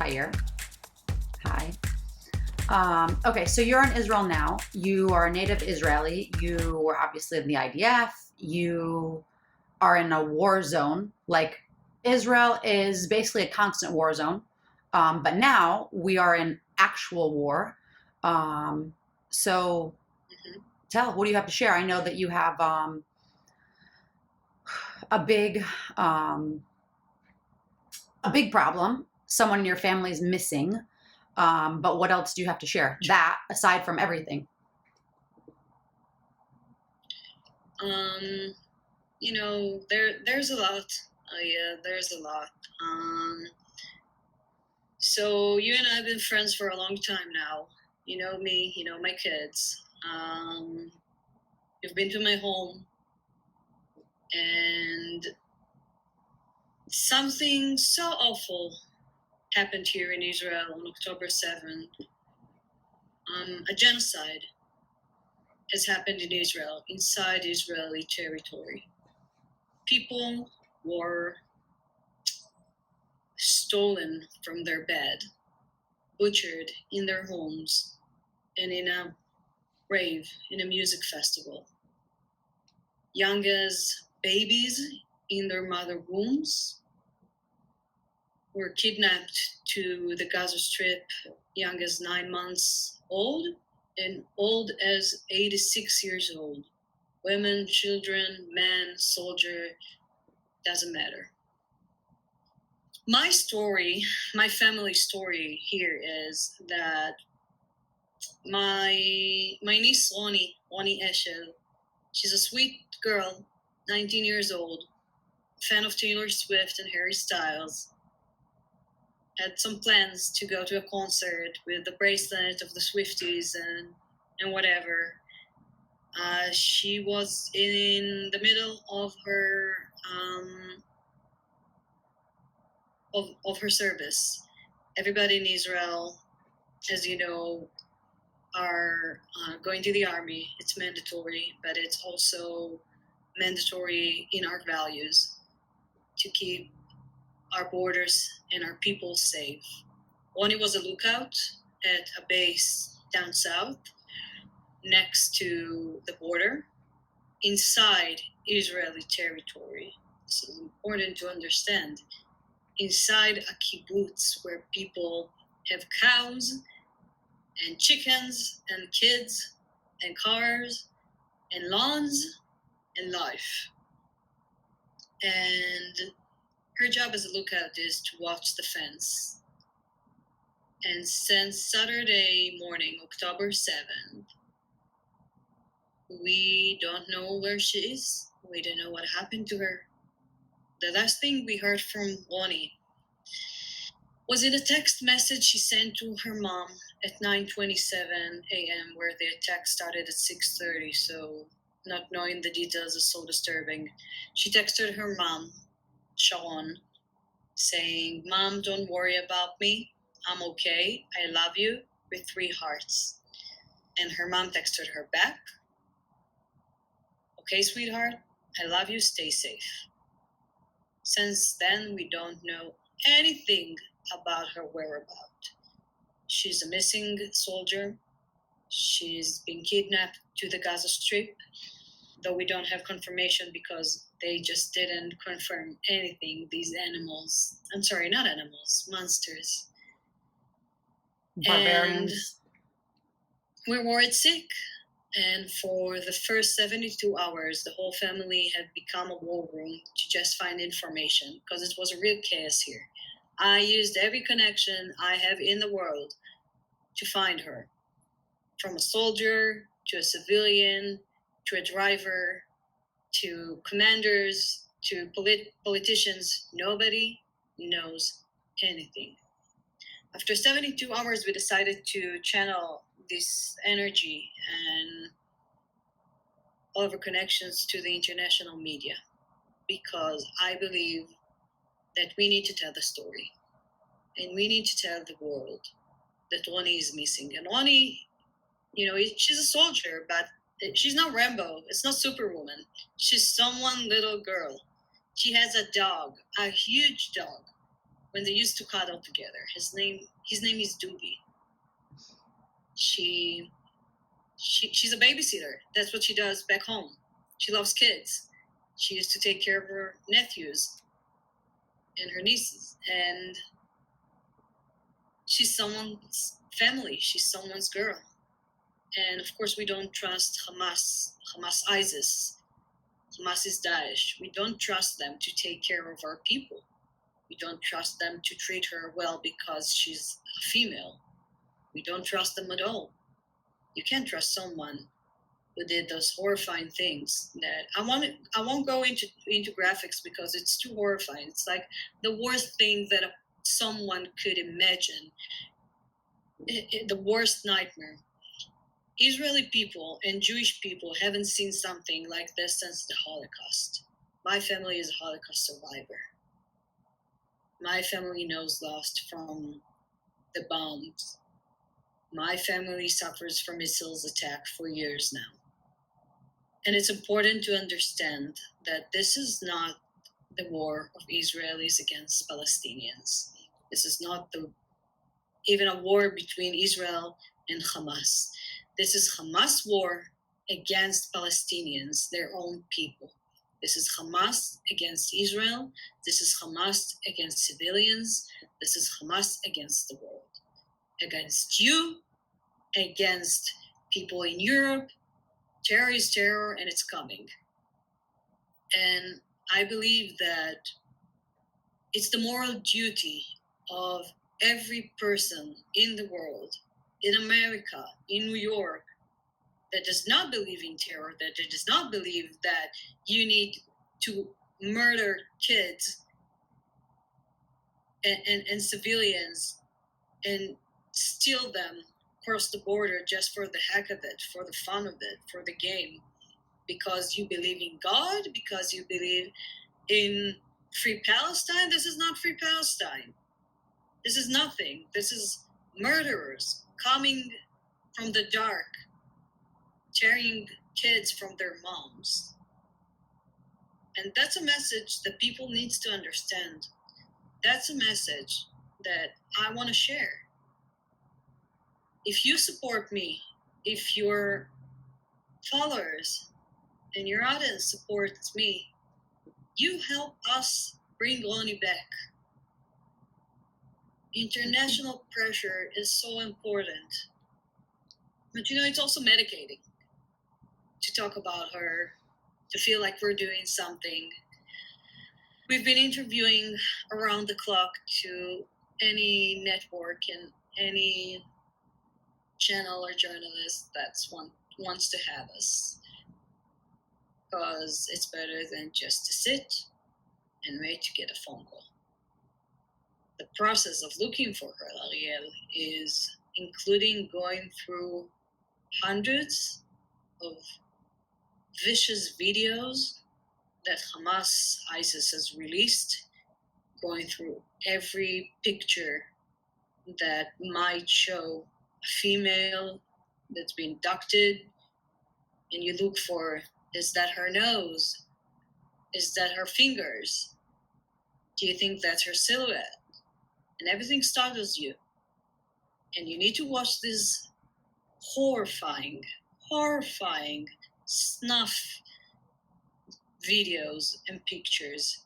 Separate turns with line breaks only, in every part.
Tair. Hi. Okay, so you're in Israel now. You are a native Israeli. You were obviously in the IDF. You are in a war zone. Like, Israel is basically a constant war zone. But now we are in actual war. So tell, what do you have to share? I know that you have a big um, a big problem. Someone in your family is missing. But what else do you have to share? That aside from everything.
Um, there's a lot. Yeah, there's a lot. Um, so you and I have been friends for a long time now. You know me, you know my kids. You've been to my home, and something so awful happened here in Israel on October 7th. A genocide has happened in Israel, inside Israeli territory. People were stolen from their bed, butchered in their homes, and in a rave, in a music festival. Young as babies in their mother wombs were kidnapped to the Gaza Strip, young as 9 months old and old as 86 years old. Women, children, men, soldier, doesn't matter. My story, my family story here is that my niece Roni Eshel, she's a sweet girl, 19 years old, fan of Taylor Swift and Harry Styles. Had some plans to go to a concert with the bracelet of the Swifties and whatever. She was in the middle of her of her service. Everybody in Israel, as you know, are going to the army. It's mandatory, but it's also mandatory in our values to keep our borders and our people safe. Roni was a lookout at a base down south next to the border inside Israeli territory. This is important to understand. Inside a kibbutz where people have cows and chickens and kids and cars and lawns and life. And her job as a lookout is to watch the fence. And since Saturday morning, October 7th, we don't know where she is. We don't know what happened to her. The last thing we heard from Roni was in a text message she sent to her mom at 9:27 a.m., where the attack started at 6:30. So, not knowing the details is so disturbing. She texted her mom, Sharon, saying, "Mom, don't worry about me. I'm okay. I love you," with 3 hearts. And her mom texted her back, "Okay, sweetheart, I love you. Stay safe." Since then, we don't know anything about her whereabouts. She's a missing soldier. She's been kidnapped to the Gaza Strip, though we don't have confirmation because they just didn't confirm anything. These animals, I'm sorry, not animals, monsters.
Barbarians.
And we were sick. And for the first 72 hours, the whole family had become a war room to just find information because it was a real chaos here. I used every connection I have in the world to find her, from a soldier to a civilian to a driver to commanders to politicians. Nobody knows anything. After 72 hours, we decided to channel this energy and all of our connections to the international media because I believe that we need to tell the story and we need to tell the world that Roni is missing. And Roni, she's a soldier, but she's not Rambo. It's not Superwoman. She's someone little girl. She has a dog, a huge dog. when they used to cuddle together. His name is Doobie. She's a babysitter. That's what she does back home. She loves kids. She used to take care of her nephews and her nieces, and she's someone's family. She's someone's girl. And of course, we don't trust Hamas, ISIS. Hamas is Daesh. We don't trust them to take care of our people. We don't trust them to treat her well because she's a female. We don't trust them at all. You can't trust someone who did those horrifying things that I won't go into graphics because it's too horrifying. It's like the worst thing that someone could imagine. The worst nightmare. Israeli people and Jewish people haven't seen something like this since the Holocaust. My family is a Holocaust survivor. My family knows loss from the bombs. My family suffers from missiles attack for years now. And it's important to understand that this is not the war of Israelis against Palestinians. This is not even a war between Israel and Hamas. This is Hamas war against Palestinians, their own people. This is Hamas against Israel. This is Hamas against civilians. This is Hamas against the world. Against you, against people in Europe. Terror is terror, and it's coming. And I believe that it's the moral duty of every person in the world, in America, in New York, that does not believe in terror, that does not believe that you need to murder kids and civilians and steal them across the border just for the heck of it, for the fun of it, for the game, because you believe in God, because you believe in free Palestine. This is not free Palestine. This is nothing. This is murderers coming from the dark, tearing kids from their moms. And that's a message that people need to understand. That's a message that I want to share. If you support me, if your followers and your audience supports me, you help us bring Roni back. International pressure is so important. But it's also medicating to talk about her, to feel like we're doing something. We've been interviewing around the clock to any network and any channel or journalist that wants to have us, because it's better than just to sit and wait to get a phone call. The process of looking for her, Ariel, is including going through hundreds of vicious videos that Hamas, ISIS has released, going through every picture that might show a female that's been abducted, and you look for, is that her nose? Is that her fingers? Do you think that's her silhouette? And everything startles you. And you need to watch these horrifying snuff videos and pictures,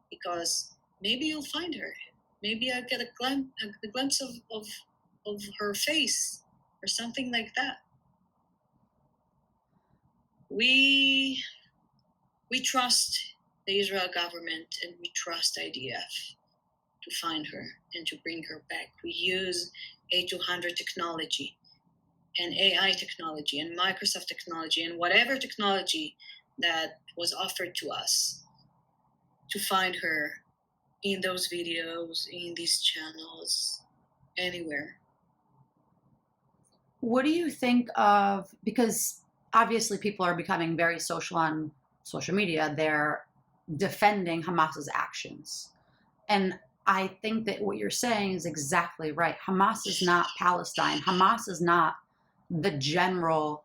because maybe you'll find her. Maybe I'll get a glimpse of her face or something like that. We trust the Israel government and we trust IDF to find her and to bring her back. We use A200 technology and AI technology and Microsoft technology and whatever technology that was offered to us to find her in those videos, in these channels, anywhere.
What do you think of, because obviously people are becoming very social on social media, they're defending Hamas's actions. And I think that what you're saying is exactly right. Hamas is not Palestine. Hamas is not the general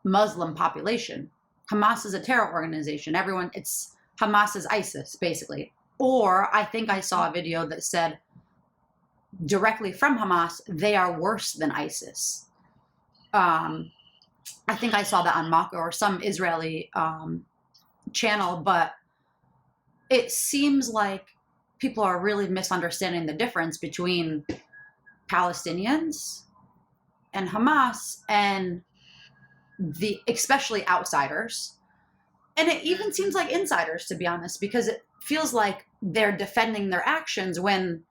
Muslim population. Hamas is a terror organization. Hamas is ISIS, basically. Or I think I saw a video that said directly from Hamas, they are worse than ISIS. I think I saw that on Maka or some Israeli channel, but it seems like people are really misunderstanding the difference between Palestinians and Hamas and the especially outsiders. And it even seems like insiders, to be honest, because it feels like they're defending their actions when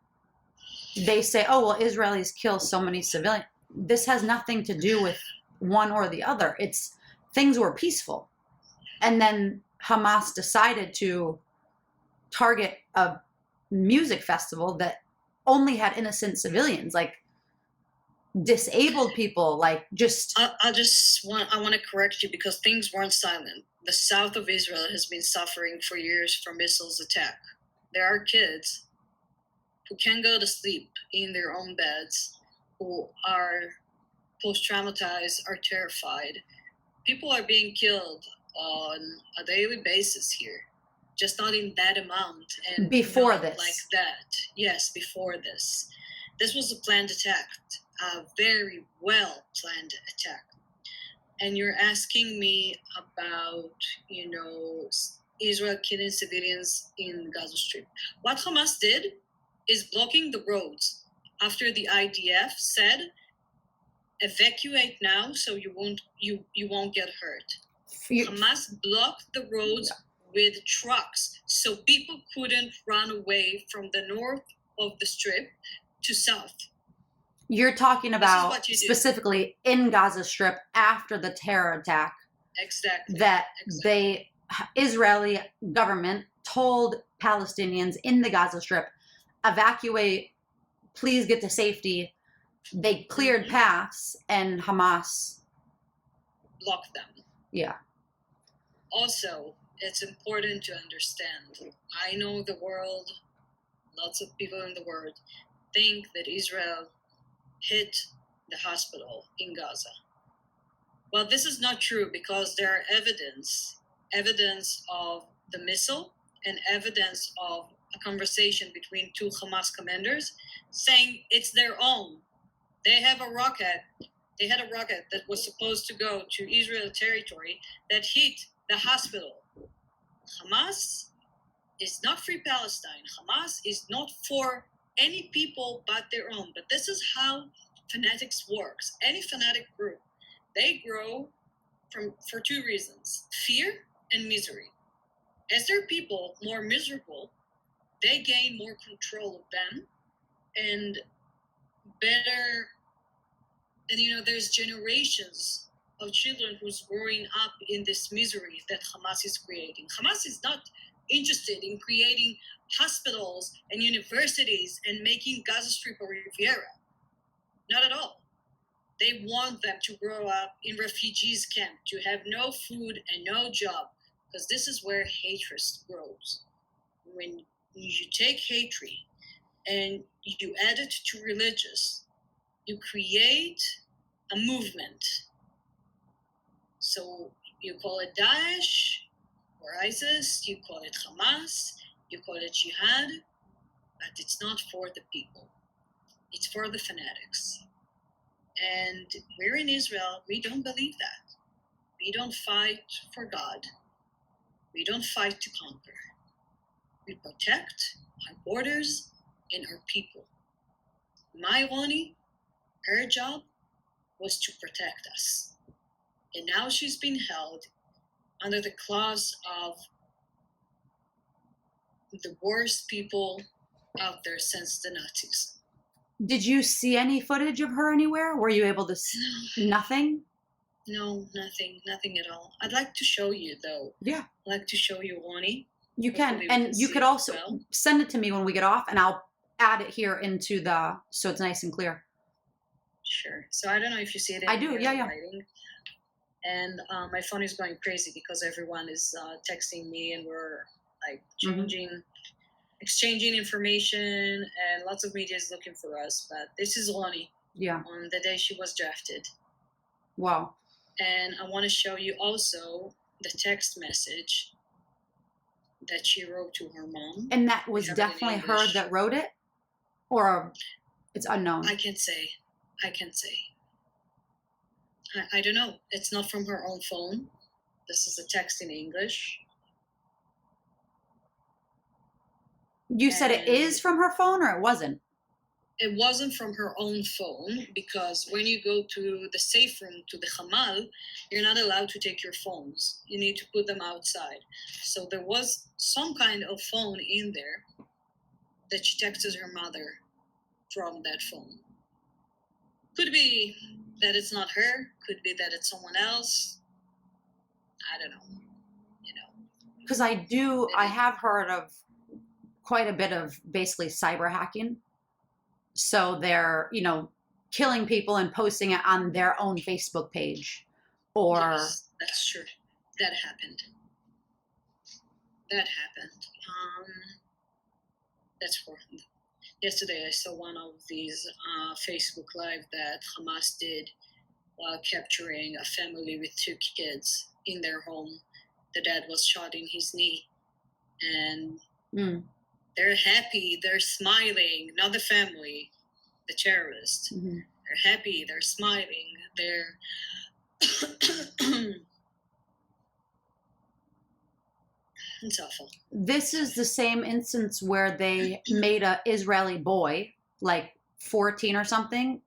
they say, oh, well, Israelis kill so many civilians. This has nothing to do with one or the other. It's things were peaceful. And then Hamas decided to target a music festival that only had innocent civilians, like disabled people, like just.
I want to correct you because things weren't silent. The south of Israel has been suffering for years from missiles attack. There are kids who can't go to sleep in their own beds, who are post-traumatized, are terrified. People are being killed on a daily basis here, just not in that amount and
Before
not
this.
like that. Yes, before this. This was a planned attack, a very well planned attack. And you're asking me about, Israel killing civilians in Gaza Strip. What Hamas did is blocking the roads after the IDF said, evacuate now so you won't get hurt. Hamas blocked the roads with trucks so people couldn't run away from the north of the strip to south.
You're talking about specifically in Gaza Strip after the terror attack.
Exactly.
That the Israeli government told Palestinians in the Gaza Strip, evacuate, please get to safety. They cleared paths and Hamas
blocked them.
Yeah.
Also, it's important to understand, I know the world, lots of people in the world think that Israel hit the hospital in Gaza. Well, this is not true because there are evidence of the missile and evidence of a conversation between two Hamas commanders saying it's their own. They had a rocket that was supposed to go to Israel territory that hit the hospital. Hamas is not free Palestine. Hamas is not for any people but their own. But this is how fanatics works. Any fanatic group, they grow for two reasons: fear and misery. As their people more miserable, they gain more control of them and better. And there's generations of children who's growing up in this misery that Hamas is creating. Hamas is not interested in creating hospitals and universities and making Gaza Strip a Riviera. Not at all. They want them to grow up in refugees camp, to have no food and no job, because this is where hatred grows. When you take hatred and you add it to religious, you create a movement. So you call it Daesh or ISIS, you call it Hamas, you call it Jihad, but it's not for the people. It's for the fanatics. And we're in Israel, we don't believe that. We don't fight for God. We don't fight to conquer. We protect our borders and our people. My Roni, her job was to protect us. And now she's been held under the claws of the worst people out there since the Nazis.
Did you see any footage of her anywhere? Were you able to see nothing?
No, nothing at all. I'd like to show you, though.
Yeah.
I'd like to show you, Roni.
You can. And you could also send it to me when we get off, and I'll add it here into so it's nice and clear.
Sure. So I don't know if you see it.
I do, yeah.
Writing. And my phone is going crazy because everyone is texting me, and we're like exchanging information, and lots of media is looking for us. But this is Roni.
Yeah.
On the day she was drafted.
Wow.
And I want to show you also the text message that she wrote to her mom.
And that was definitely her that wrote it? Or It's unknown.
I can't say. I can't say. I don't know. It's not from her own phone. This is a text in English.
You said it is from her phone, or it wasn't?
It wasn't from her own phone, because when you go to the safe room, to the Hamal, you're not allowed to take your phones. You need to put them outside. So there was some kind of phone in there that she texted her mother from that phone. Could be that it's not her, could be that it's someone else. I don't know.
Because I have heard of quite a bit of basically cyber hacking. So they're, killing people and posting it on their own Facebook page. Or
Yes, that's true. That happened. That's horrible. Yesterday I saw one of these Facebook Live that Hamas did while capturing a family with 2 kids in their home. The dad was shot in his knee, and they're happy, they're smiling. Not the family, the terrorist.
Mm-hmm.
They're happy, they're smiling, they're it's awful.
This is the same instance where they made a Israeli boy, like 14 or something,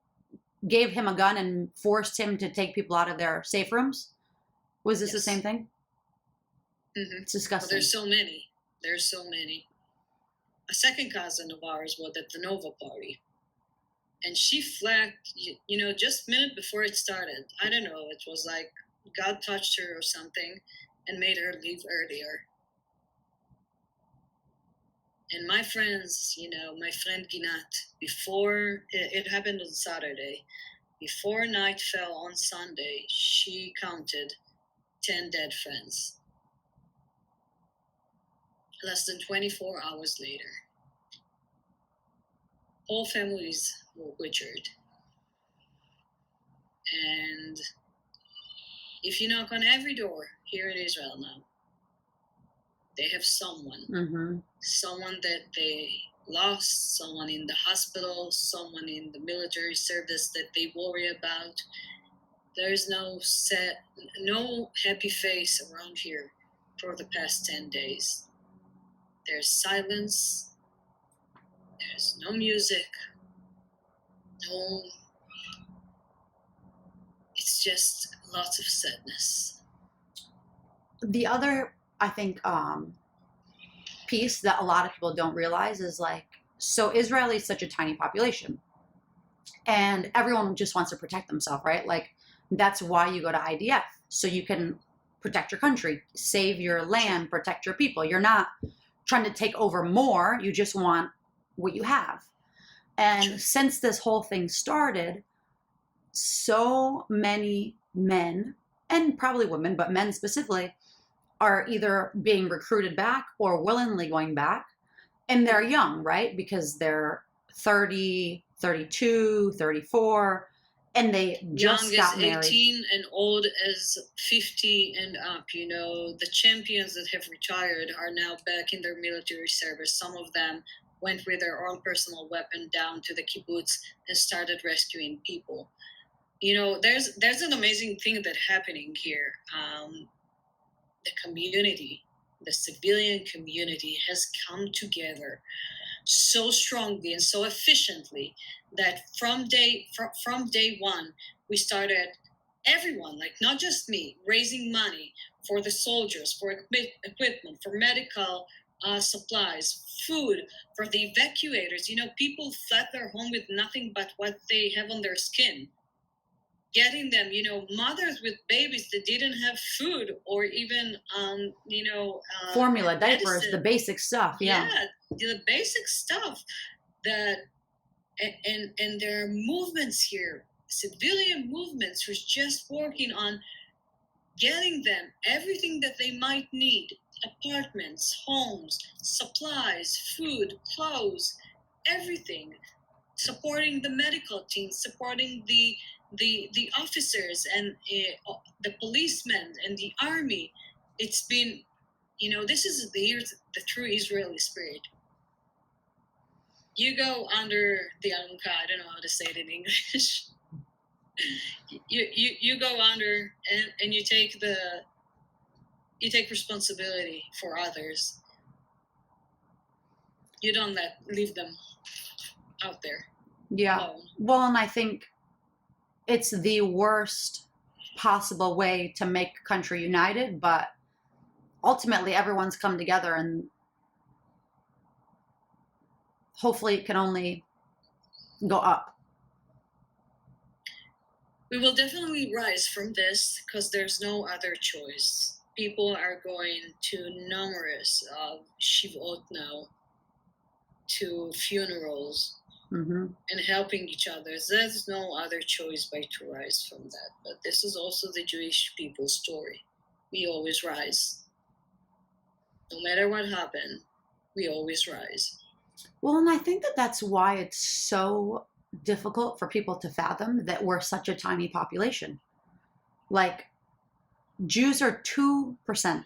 gave him a gun and forced him to take people out of their safe rooms. Was this the same thing?
Mm-hmm.
It's disgusting.
Well, there's so many. A second cousin of ours was at the Nova party, and she flagged, just a minute before it started. I don't know, it was like God touched her or something and made her leave earlier. And my friends, my friend Ginat, before it happened on Saturday, before night fell on Sunday, she counted 10 dead friends. Less than 24 hours later, whole families were butchered. And if you knock on every door here in Israel now, they have someone that they lost, someone in the hospital, someone in the military service that they worry about. There's no happy face around here for the past 10 days. There's silence, there's no music, it's just lots of sadness.
The other, I think, piece that a lot of people don't realize is so Israel is such a tiny population, and everyone just wants to protect themselves, right? That's why you go to IDF, so you can protect your country, save your land, protect your people. You're not trying to take over more, you just want what you have. And since this whole thing started, so many men, and probably women, but men specifically, are either being recruited back or willingly going back. And they're young, right? Because they're 30, 32, 34, and they just got married.
18 and old as 50 and up. The champions that have retired are now back in their military service. Some of them went with their own personal weapon down to the kibbutz and started rescuing people. There's an amazing thing that's happening here. The community, the civilian community, has come together so strongly and so efficiently that from day one, we started, everyone, not just me, raising money for the soldiers, for equipment, for medical supplies, food, for the evacuators. People fled their home with nothing but what they have on their skin. Getting them, mothers with babies that didn't have food or even,
formula, diapers,
medicine.
the basic stuff. Yeah,
the basic stuff and there are movements here, civilian movements, who's just working on getting them everything that they might need: apartments, homes, supplies, food, clothes, everything. Supporting the medical team, supporting the officers and the policemen and the army. It's been, this is the true Israeli spirit. You go under the Anka, I don't know how to say it in English. You go under and you take responsibility for others. You don't leave them out there
Yeah.
alone.
Well, and I think it's the worst possible way to make a country united, but ultimately everyone's come together, and hopefully it can only go up.
We will definitely rise from this because there's no other choice. People are going to numerous of shivot now, to funerals,
Mm-hmm.
and helping each other. There's no other choice but to rise from that. But this is also the Jewish people's story. We always rise. No matter what happened, we always rise.
Well, and I think that that's why it's so difficult for people to fathom that we're such a tiny population. Like, Jews are 2%,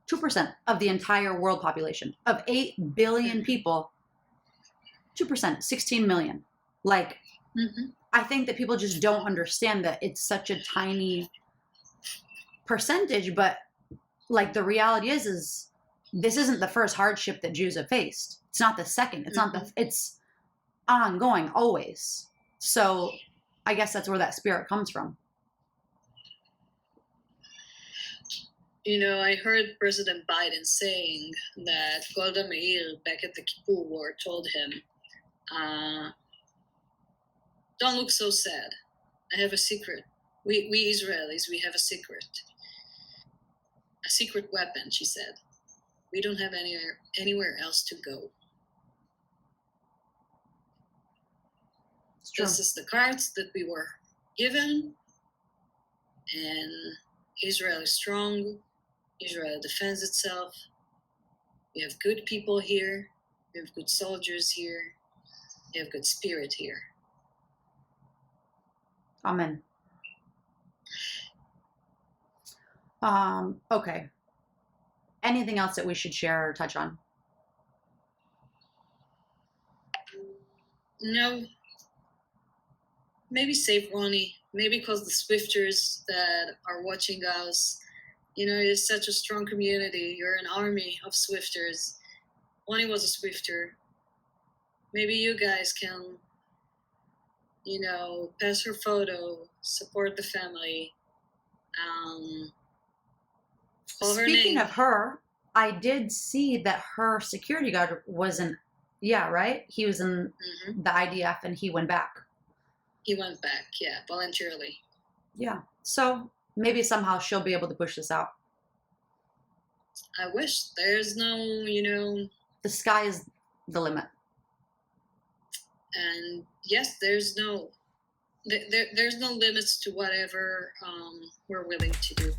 2% of the entire world population. Of 8 billion people, 2%, 16 million. Like,
Mm-hmm.
I think that people just don't understand that it's such a tiny percentage, but like the reality is this isn't the first hardship that Jews have faced. It's not the second. It's not the, it's ongoing always. So I guess that's where that spirit comes from.
You know, I heard President Biden saying that Golda Meir back at the Kippur War told him, don't look so sad. I have a secret. We Israelis, we have a secret. A secret weapon, she said. We don't have anywhere else to go.
It's true.
This is the cards that we were given, and Israel is strong. Israel defends itself. We have good people here. We have good soldiers here. We have good spirit here.
Amen. Okay. Anything else that we should share or touch on?
No. Maybe save Roni. Maybe because the Swifters that are watching us, you know, it's such a strong community. You're an army of Swifters. Roni was a Swifter. Maybe you guys can, you know, pass her photo, support the family. Call her
Speaking
name.
of her, I did see that her security guard was in, yeah, right? He was in the IDF and he went back.
He went back, yeah, voluntarily.
Yeah. So maybe somehow she'll be able to push this out.
I wish. There's no, you know.
The sky is the limit.
And yes, there's no limits to whatever we're willing to do.